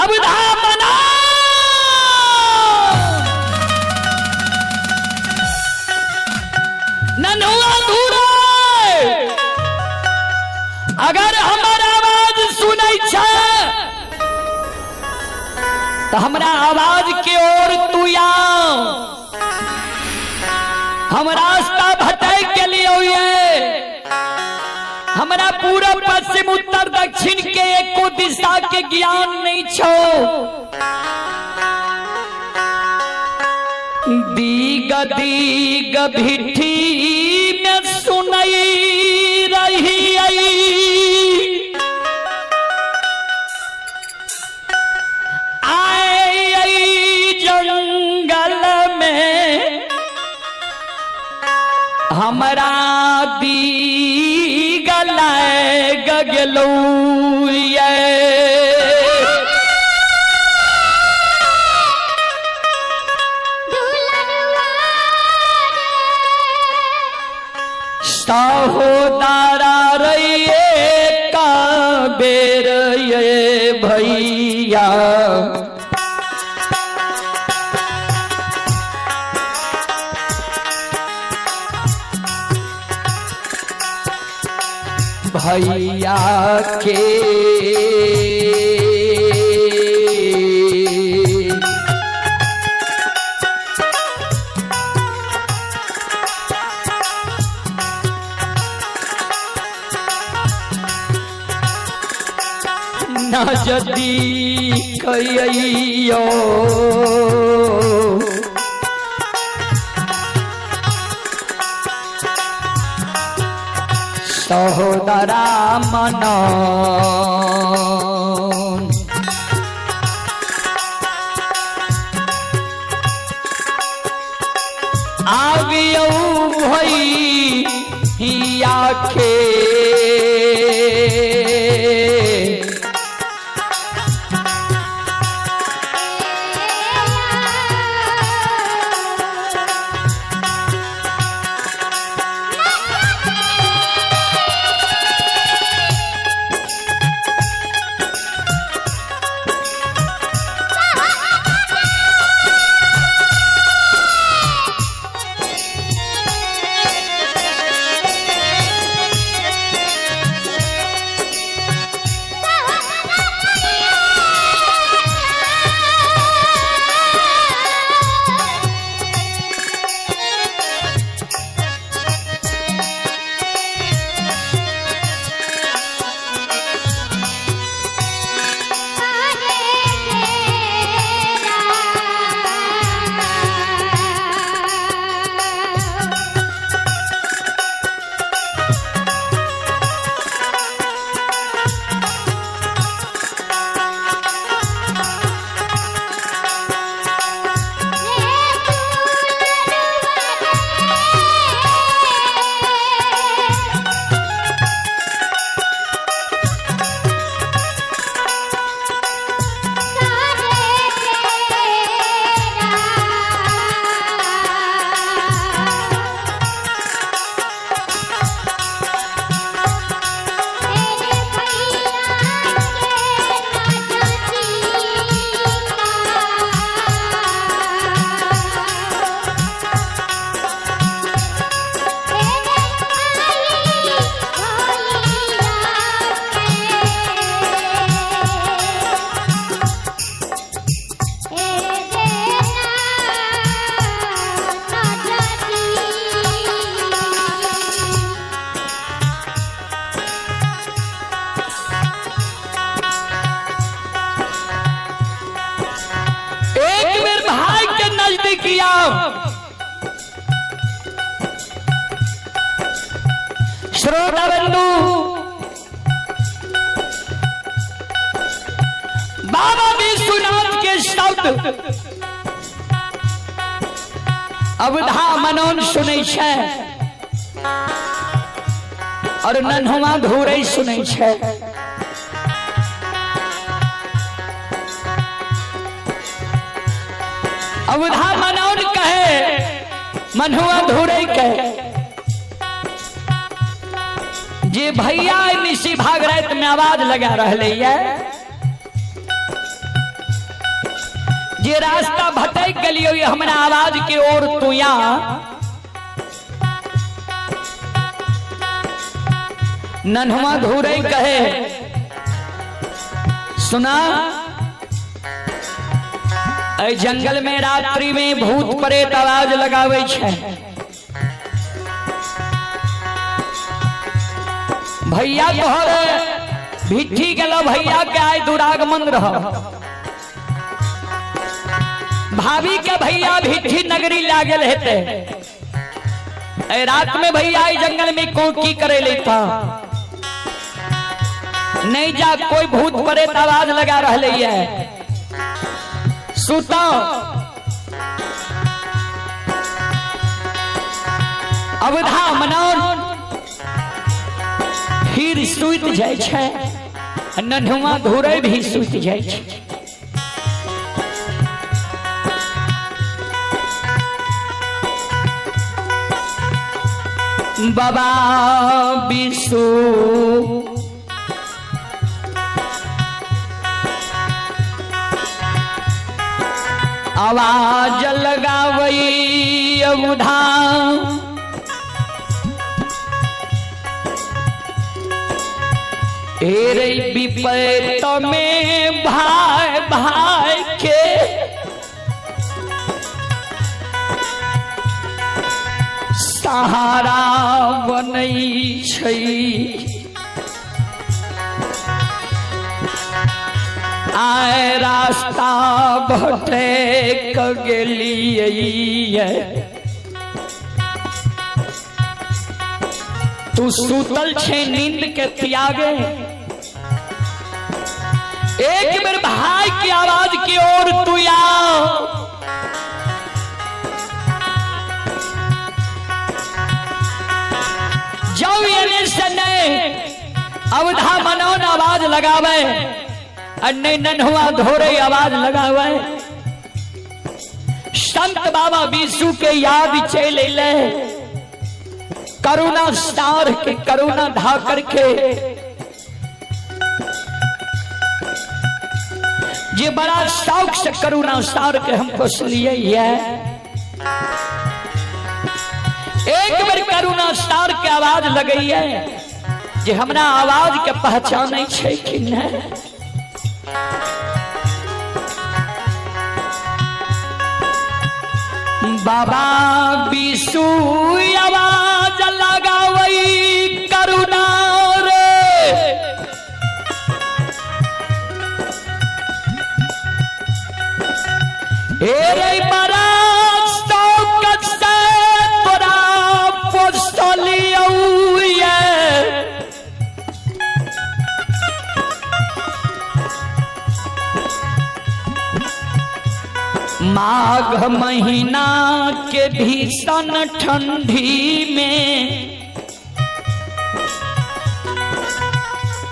अब धामना नन्हुआ धूरा अगर हमारा आवाज सुनै छे तो हमरा आवाज के ओर तू आओ। हम रास्ता भटक के लिए हमारा पूरब पश्चिम उत्तर दक्षिण के एको दिशा के ज्ञान नहीं छो। दीग दीग भिठी में सुनई रही आई जंगल में हमरा दी गलाए गगलू सहोदारा रहिए का बेर ये भैया भैया के नजदीक अइयो सहोदरा मनो आगियो भैया के श्रोता बंधु बाबा विश्वनाथ के शब्द अवधा मनोन सुनै छै और नन्हुआ धूरै सुनै छै। अवधा मनोन कहे मन्हुआ धूरै कहे जे भैया निशी भाग रात में आवाज लगा रहे जे रास्ता भटक गलियो ये हमरा आवाज के ओर तू या नन्हवा धुरई कहे सुना ऐ जंगल में रात्रि में भूत प्रेत आवाज लगावे छे। भैया तोहर भिट्ठी गेलो भैया के आय दुरागमन रह भाभी के भैया भिट्ठी नगरी लागल हेते ऐ रात में भैया जंगल में को की करे लेता नहीं जा कोई भूत प्रेत आवाज लगा रहले है सुता अवधा मनौन फिर सुत जाय छे नन्हुआ धुरई भी सुत जाय छे। बाबा बिसु आवाज लगावई अवधा रे विपत में भाई भाई के सहारा बनई छई आए रास्ता भटक गेलिए तू सुतल छे नींद के त्यागे एक बेर भाई की आवाज की ओर तू आओ जाओ ये सने अवधा मनौन आवाज लगावे अन्य नन्हुआ धोरे आवाज लगावे संत बाबा बिसु के याद चले ले करुणा स्टार के करुणा धा करके ये बड़ा शौक से करुणा स्टार के हमको सुनिए है एक बार करुणा स्टार के आवाज लगई है जे हमरा आवाज के पहचाने छे कि नहीं बाबा बिसु आवाज लगावई करुणा रे रे बड़ा शौक से तोरा पोसलियो माघ महीना के भीषण ठंडी में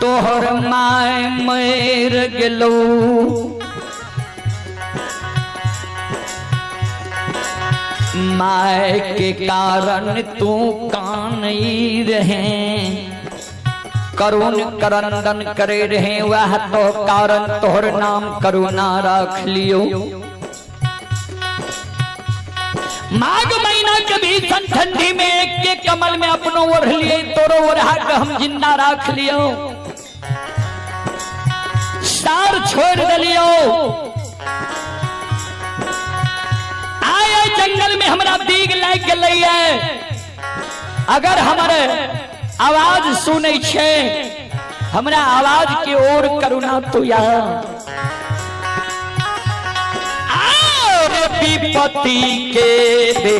तोहर माय मर गेलो माय के कारण तू कानई रहे करुण करंदन करे रहे वह तो कारण तोहर नाम करुणा रख लियो माघ महीना के भीषण ठंडी में एक के कमल में अपनो ओढ़ लिए तोरो ओढ़ा के हम जिंदा रख लियो सार छोड़ दिलियो आए जंगल में हमरा दीग लाग गई है अगर हमारे आवाज सुने छे हमरा आवाज की ओर करुणा तू यहाँ विपत्ति के दे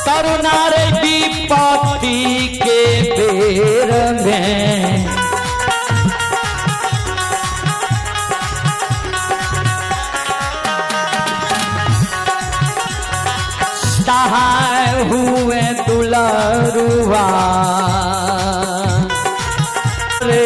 करुणा रे विपत्ति के बेर में हुए दुलारुआ रे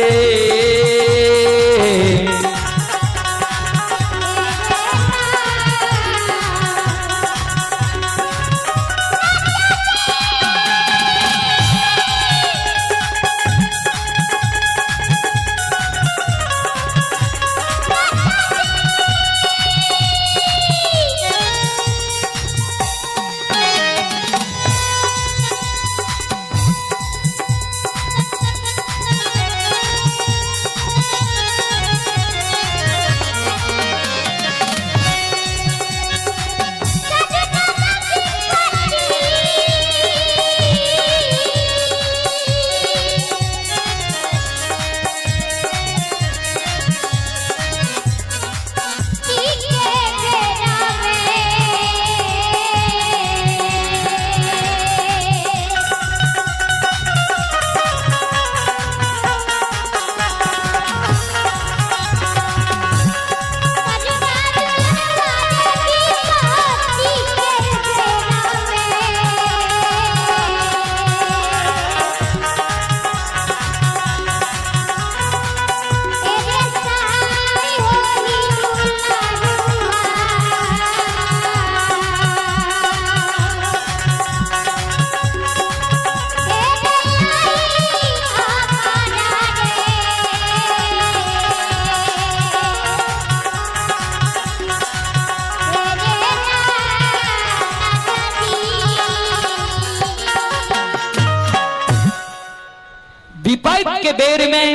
के बेर में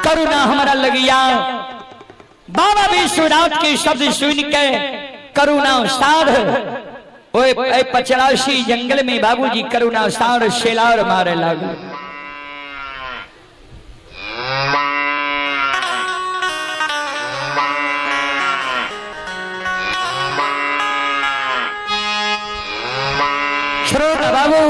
करुणा हमारा लगिया। बाबा विश्वनाथ के शब्द सुन के करुणा साध ओए पचराशी जंगल में बाबूजी करुणा सार शेलार मारे लागू। श्रोता बाबू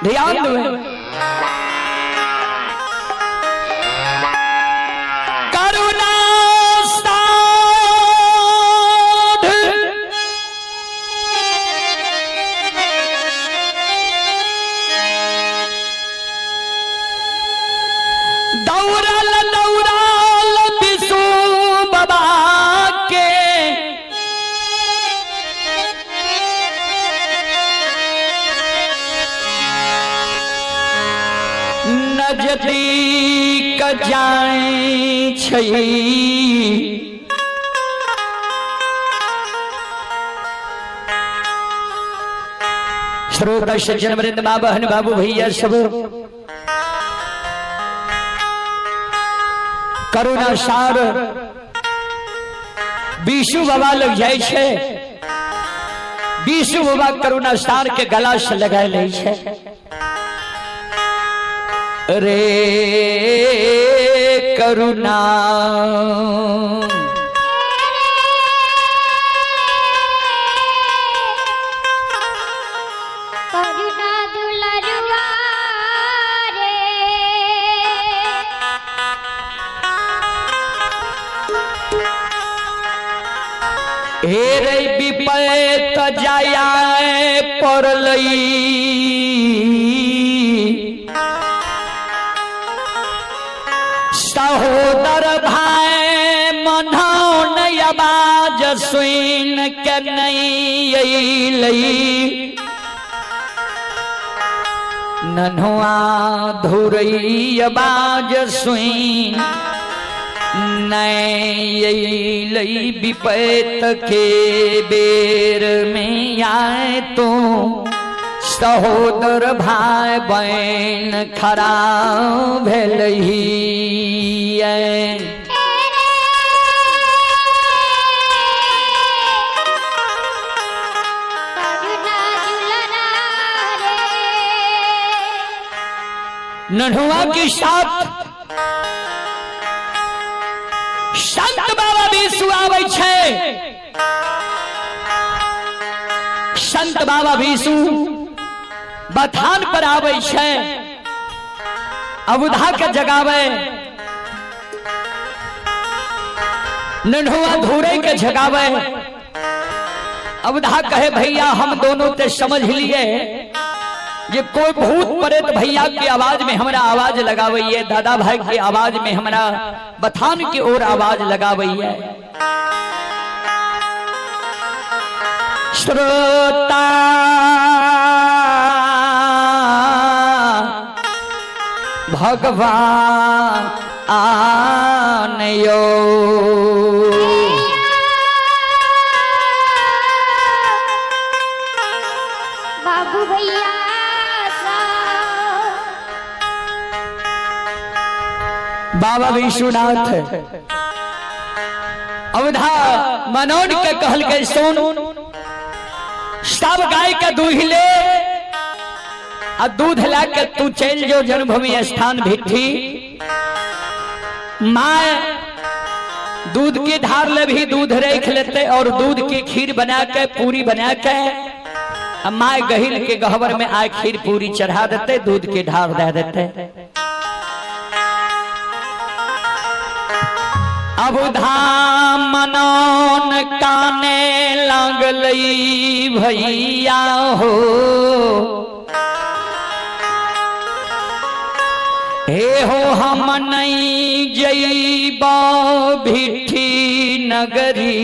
ध्यान दो। करुणा साध दौड़ल दौड़ल विष्णु बाबा के नजदीक जाए छई। श्रोता सज्जन वृंद मां बहन बाबू भैया सब करुणा सार विष्णु बाबा लग जाए छे। विष्णु बाबा करुणा सार के गला से लगाए ले छे। रे करुणा करुणा दुलरुआ रे हे रे विपत जाया परलई। सहोदर भाई मनौन आवाज सुन के नहीं अइलई। नन्हुआ धुरई आवाज सुन नहीं अइलई। विपत के बेर में आए तो सहोदर भाई बहन खड़ा भेलही। नन्हुआ के साथ संत बाबा विष्णु आवे छे। संत बाबा विष्णु बथान पर आवे छे। अवधा के जगावे। नन्हुआ धूरे के जगावे। अवधा कहे भैया हम दोनों ते समझ लिए ये कोई भूत प्रेत भैया की आवाज में हमारा आवाज लगावैये। दादा भाई की आवाज में हमारा बथान की ओर आवाज लगावैये। श्रोता भगवान आनयो बाबू भैया बाबा विश्वनाथ अवधा मनोन के कहल के सुन सब गाय का दूध ले और दूध ला के तू चल जो जन्मभूमि स्थान भिट्ठी। माँ दूध की धार ले भी दूध रेख लेते और दूध की खीर बना के पूरी बना के माँ गहिल के गहवर में आए खीर पूरी चढ़ा देते दूध की ढार दे देते। अब धाम मनोन काने लगलई भैया हो। हे हो हम नहीं जईबा भिट्ठी नगरी।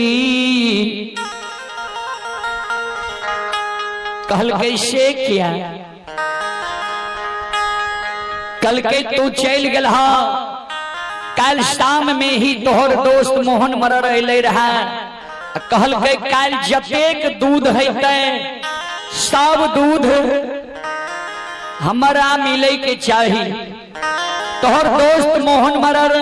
कहल कैसे किया कल के तू चल गलहा। कल शाम में ही तोहर दोस्त मोहन मर रहे रहा कहल के काल जतेक दूध है सब दूध हमारा मिले के चाही। तोहर दोस्त मोहन मरर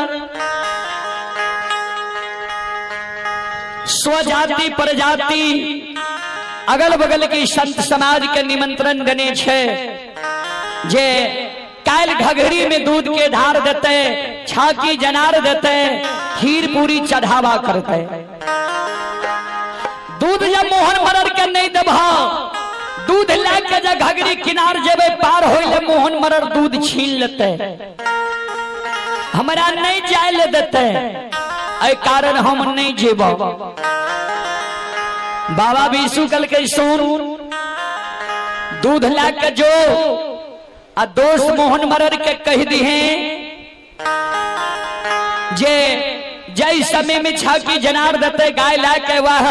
स्वजाति प्रजाति अगल बगल के संत समाज के निमंत्रण गने छे जे काल घघरी में दूध के धार देते, छाकी जनार देते, खीर पूरी चढ़ावा करते। दूध जब मोहन मरर के नहीं दबा, दूध लाके जब घघरी किनार जेबे पार होइले मोहन मरर दूध छीन लेते, हमारा नहीं जाए ले देते, ऐ कारण हम नहीं जेबो। बाबा विशु कल के सुन दूध लाके जो आ दोस्त मोहन मरर के कह दी हैं जे जय समय में छाकी जनार देते गाय लाके वाह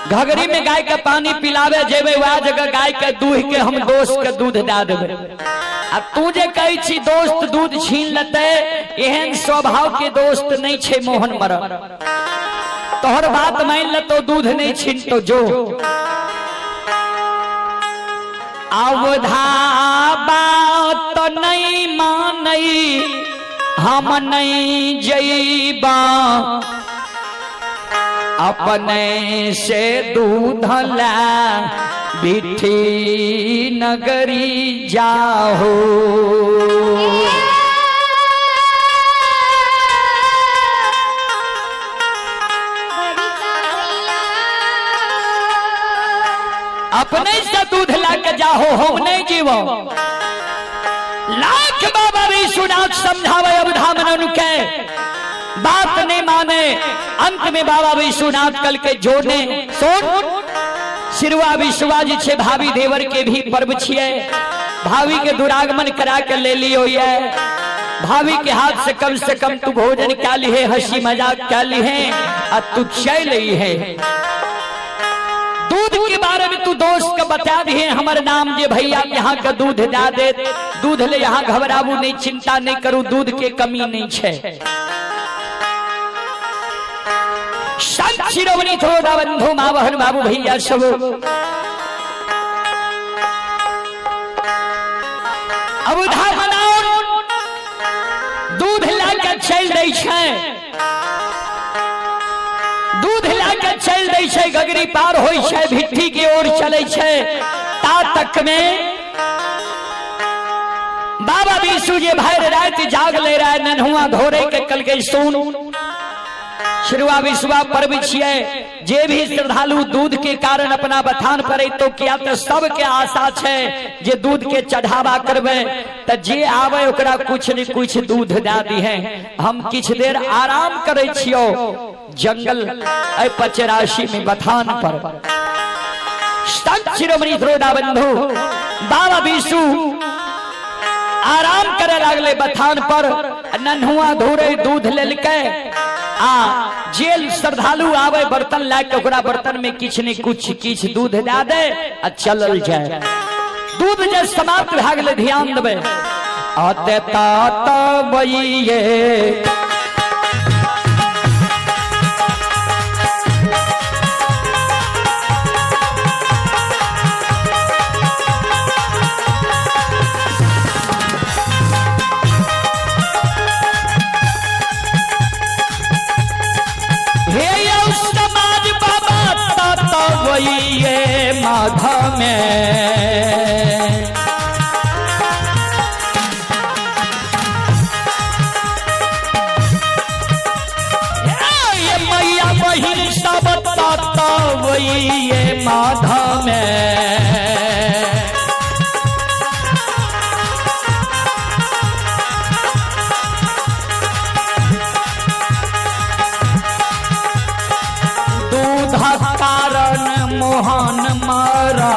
घघरी में गाय के पानी पिलावे जेबे वह जगह गाय के दूध के हम दोस्त के दूध दे देबे। आ तू जे कही छी दोस्त दूध छीन लेते, एहन स्वभाव के दोस्त नहीं छे मोहन मरर। तोहर बात मान ले तो दूध नहीं छीन तो जो अवधा बात नहीं मानई हम नहीं जईबा, अपने से दूध ला बिठी नगरी जाहो। अपने से दूध लाके जाहो, हम नहीं जीवो। लाख बाबा विश्वनाथ समझावे अवधा मनन के बात नहीं माने। अंत में बाबा विश्वनाथ कल के जोड़ने सोन सिरवा विश्वाजी छे भाभी देवर के भी पर्व छिए। भाभी के दुरागमन करा के ले लियो ये भाभी के हाथ से कम तू भोजन क्या ली है, हंसी मजाक क्या ली है, और तू चल रही है। दूध के बारे में तू दोस्त का बता दिए हमारे नाम जे भैया यहाँ का दूध दा दे, दूध ले यहाँ घबराबू नहीं, चिंता नहीं करू, दूध के कमी नहीं छे। संत शिरोमणि थोड़ा बंधु मावहन बाबू भैया सब अवधा मनाओ दूध लाके चल रही है, दूध लाके चल रही है, गगरी पार होई है, भिट्ठी की ओर चले है। ता तक में बाबा विशु जे भर रात जाग ले रहा है, नन्हुआ धोरे के कल के सोन शिरवा विश्वा पर्व छिए। जे भी श्रद्धालु दूध के कारण अपना बथान पड़े तो क्या तो सबके आशा छे जे दूध के चढ़ावा करबे तो जे आवे ओकरा कुछ न कुछ दूध दे दी है। हम किछ देर आराम करे छियो जंगल 85 में बथान पर। संत शिरोमणि थोड़ा बंधु बाबा विशु आराम करे लागले बथान पर। नन्हुआ धोरे दूध लेलके जेल श्रद्धालु आवे बर्तन लाके ओकरा बर्तन में किछ ने कुछ दूध दे दे आ चलल जाए। दूध जब समाप्त भ गेले ध्यान देबे आते तात बइये माघ में ये मैया बहिन सब तवैये माघ में। दूध कारण मोहन मारा